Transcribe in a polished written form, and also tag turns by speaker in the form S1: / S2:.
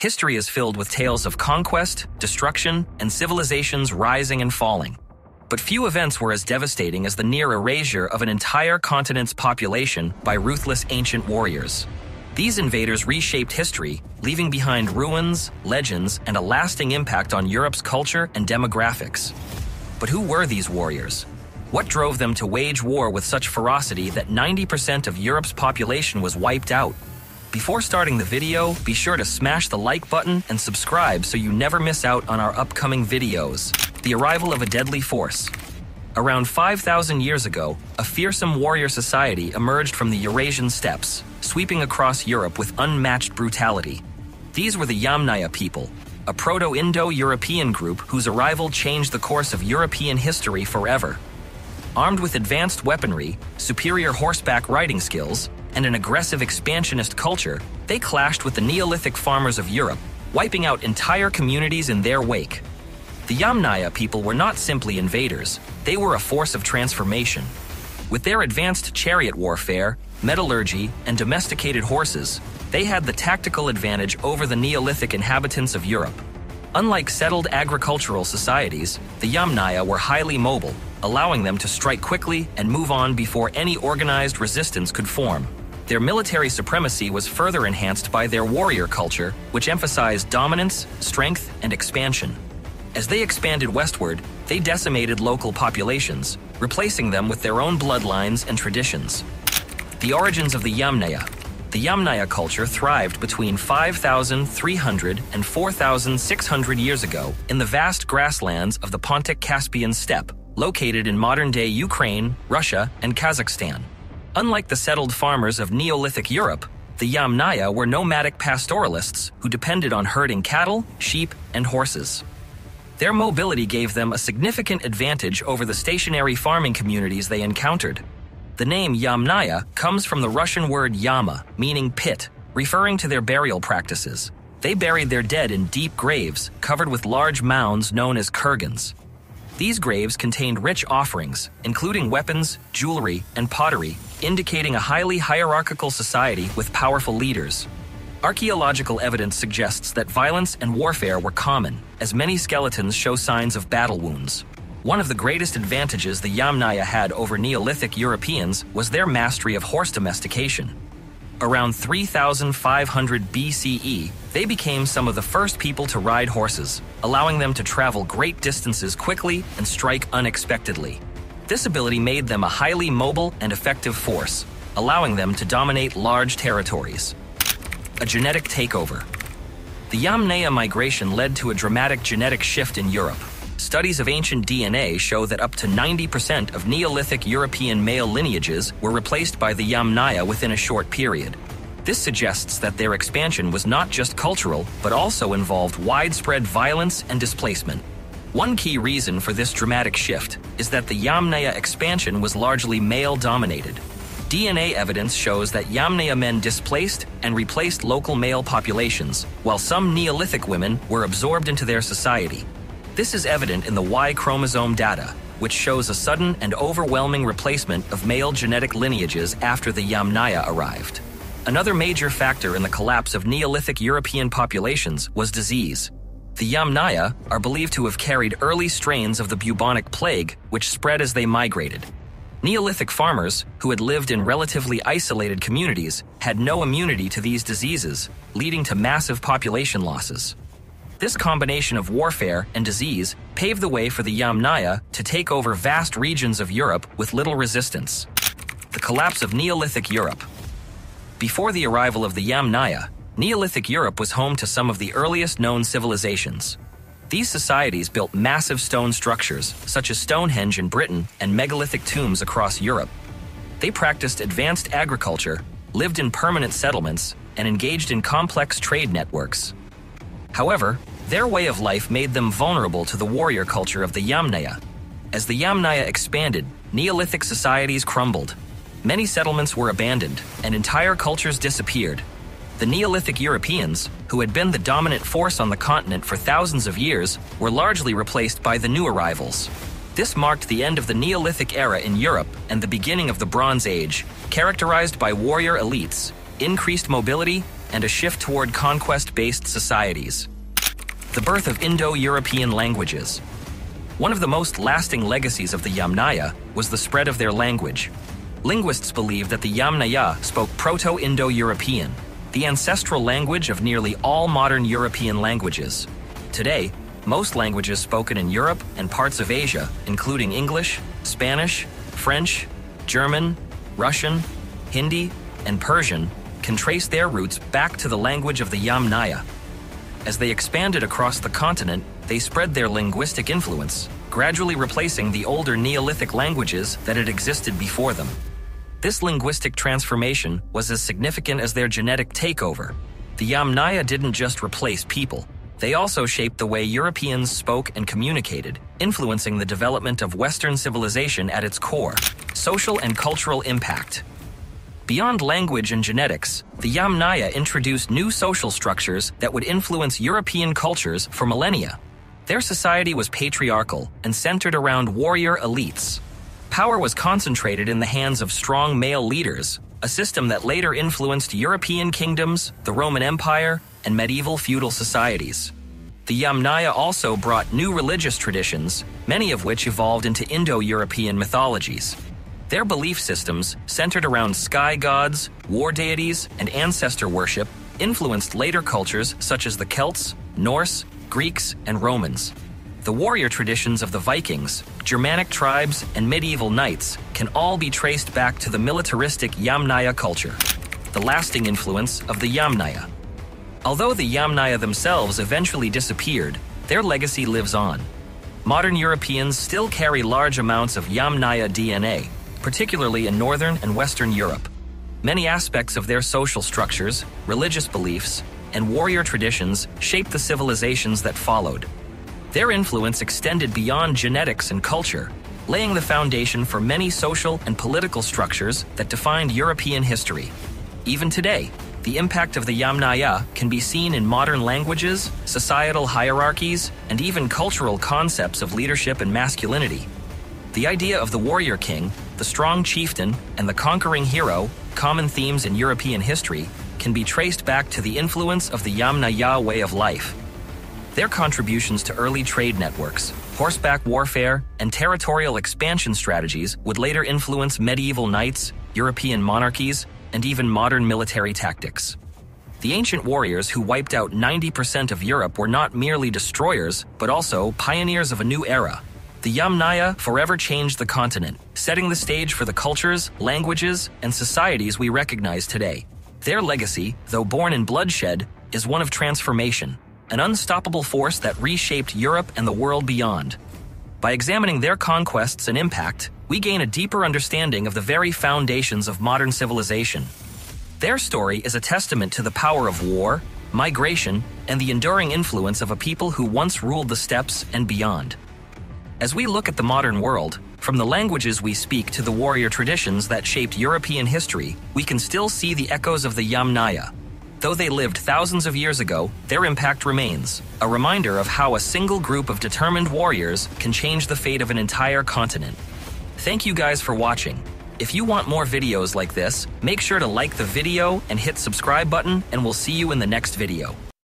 S1: History is filled with tales of conquest, destruction, and civilizations rising and falling. But few events were as devastating as the near erasure of an entire continent's population by ruthless ancient warriors. These invaders reshaped history, leaving behind ruins, legends, and a lasting impact on Europe's culture and demographics. But who were these warriors? What drove them to wage war with such ferocity that 90% of Europe's population was wiped out? Before starting the video, be sure to smash the like button and subscribe so you never miss out on our upcoming videos. The arrival of a deadly force. Around 5,000 years ago, a fearsome warrior society emerged from the Eurasian Steppes, sweeping across Europe with unmatched brutality. These were the Yamnaya people, a Proto-Indo-European group whose arrival changed the course of European history forever. Armed with advanced weaponry, superior horseback riding skills, and an aggressive expansionist culture, they clashed with the Neolithic farmers of Europe, wiping out entire communities in their wake. The Yamnaya people were not simply invaders, they were a force of transformation. With their advanced chariot warfare, metallurgy, and domesticated horses, they had the tactical advantage over the Neolithic inhabitants of Europe. Unlike settled agricultural societies, the Yamnaya were highly mobile, allowing them to strike quickly and move on before any organized resistance could form. Their military supremacy was further enhanced by their warrior culture, which emphasized dominance, strength, and expansion. As they expanded westward, they decimated local populations, replacing them with their own bloodlines and traditions. The origins of the Yamnaya. The Yamnaya culture thrived between 5,300 and 4,600 years ago in the vast grasslands of the Pontic-Caspian steppe, located in modern-day Ukraine, Russia, and Kazakhstan. Unlike the settled farmers of Neolithic Europe, the Yamnaya were nomadic pastoralists who depended on herding cattle, sheep, and horses. Their mobility gave them a significant advantage over the stationary farming communities they encountered. The name Yamnaya comes from the Russian word yama, meaning pit, referring to their burial practices. They buried their dead in deep graves, covered with large mounds known as kurgans. These graves contained rich offerings, including weapons, jewelry, and pottery, indicating a highly hierarchical society with powerful leaders. Archaeological evidence suggests that violence and warfare were common, as many skeletons show signs of battle wounds. One of the greatest advantages the Yamnaya had over Neolithic Europeans was their mastery of horse domestication. Around 3,500 BCE, they became some of the first people to ride horses, allowing them to travel great distances quickly and strike unexpectedly. This ability made them a highly mobile and effective force, allowing them to dominate large territories. A genetic takeover. The Yamnaya migration led to a dramatic genetic shift in Europe. Studies of ancient DNA show that up to 90% of Neolithic European male lineages were replaced by the Yamnaya within a short period. This suggests that their expansion was not just cultural, but also involved widespread violence and displacement. One key reason for this dramatic shift is that the Yamnaya expansion was largely male-dominated. DNA evidence shows that Yamnaya men displaced and replaced local male populations, while some Neolithic women were absorbed into their society. This is evident in the Y chromosome data, which shows a sudden and overwhelming replacement of male genetic lineages after the Yamnaya arrived. Another major factor in the collapse of Neolithic European populations was disease. The Yamnaya are believed to have carried early strains of the bubonic plague, which spread as they migrated. Neolithic farmers, who had lived in relatively isolated communities, had no immunity to these diseases, leading to massive population losses. This combination of warfare and disease paved the way for the Yamnaya to take over vast regions of Europe with little resistance. The collapse of Neolithic Europe. Before the arrival of the Yamnaya, Neolithic Europe was home to some of the earliest known civilizations. These societies built massive stone structures, such as Stonehenge in Britain and megalithic tombs across Europe. They practiced advanced agriculture, lived in permanent settlements, and engaged in complex trade networks. However, their way of life made them vulnerable to the warrior culture of the Yamnaya. As the Yamnaya expanded, Neolithic societies crumbled. Many settlements were abandoned, and entire cultures disappeared. The Neolithic Europeans, who had been the dominant force on the continent for thousands of years, were largely replaced by the new arrivals. This marked the end of the Neolithic era in Europe and the beginning of the Bronze Age, characterized by warrior elites, increased mobility, and a shift toward conquest-based societies. The birth of Indo-European languages. One of the most lasting legacies of the Yamnaya was the spread of their language. Linguists believe that the Yamnaya spoke Proto-Indo-European, the ancestral language of nearly all modern European languages. Today, most languages spoken in Europe and parts of Asia, including English, Spanish, French, German, Russian, Hindi, and Persian, can trace their roots back to the language of the Yamnaya. As they expanded across the continent, they spread their linguistic influence, gradually replacing the older Neolithic languages that had existed before them. This linguistic transformation was as significant as their genetic takeover. The Yamnaya didn't just replace people. They also shaped the way Europeans spoke and communicated, influencing the development of Western civilization at its core. Social and cultural impact. Beyond language and genetics, the Yamnaya introduced new social structures that would influence European cultures for millennia. Their society was patriarchal and centered around warrior elites. Power was concentrated in the hands of strong male leaders, a system that later influenced European kingdoms, the Roman Empire, and medieval feudal societies. The Yamnaya also brought new religious traditions, many of which evolved into Indo-European mythologies. Their belief systems, centered around sky gods, war deities, and ancestor worship, influenced later cultures such as the Celts, Norse, Greeks, and Romans. The warrior traditions of the Vikings, Germanic tribes, and medieval knights can all be traced back to the militaristic Yamnaya culture. The lasting influence of the Yamnaya. Although the Yamnaya themselves eventually disappeared, their legacy lives on. Modern Europeans still carry large amounts of Yamnaya DNA, particularly in Northern and Western Europe. Many aspects of their social structures, religious beliefs, and warrior traditions shaped the civilizations that followed. Their influence extended beyond genetics and culture, laying the foundation for many social and political structures that defined European history. Even today, the impact of the Yamnaya can be seen in modern languages, societal hierarchies, and even cultural concepts of leadership and masculinity. The idea of the warrior king, the strong chieftain, and the conquering hero, common themes in European history, can be traced back to the influence of the Yamnaya way of life. Their contributions to early trade networks, horseback warfare, and territorial expansion strategies would later influence medieval knights, European monarchies, and even modern military tactics. The ancient warriors who wiped out 90% of Europe were not merely destroyers, but also pioneers of a new era. The Yamnaya forever changed the continent, setting the stage for the cultures, languages, and societies we recognize today. Their legacy, though born in bloodshed, is one of transformation, an unstoppable force that reshaped Europe and the world beyond. By examining their conquests and impact, we gain a deeper understanding of the very foundations of modern civilization. Their story is a testament to the power of war, migration, and the enduring influence of a people who once ruled the steppes and beyond. As we look at the modern world, from the languages we speak to the warrior traditions that shaped European history, we can still see the echoes of the Yamnaya. Though they lived thousands of years ago, their impact remains, a reminder of how a single group of determined warriors can change the fate of an entire continent. Thank you guys for watching. If you want more videos like this, make sure to like the video and hit subscribe button, and we'll see you in the next video.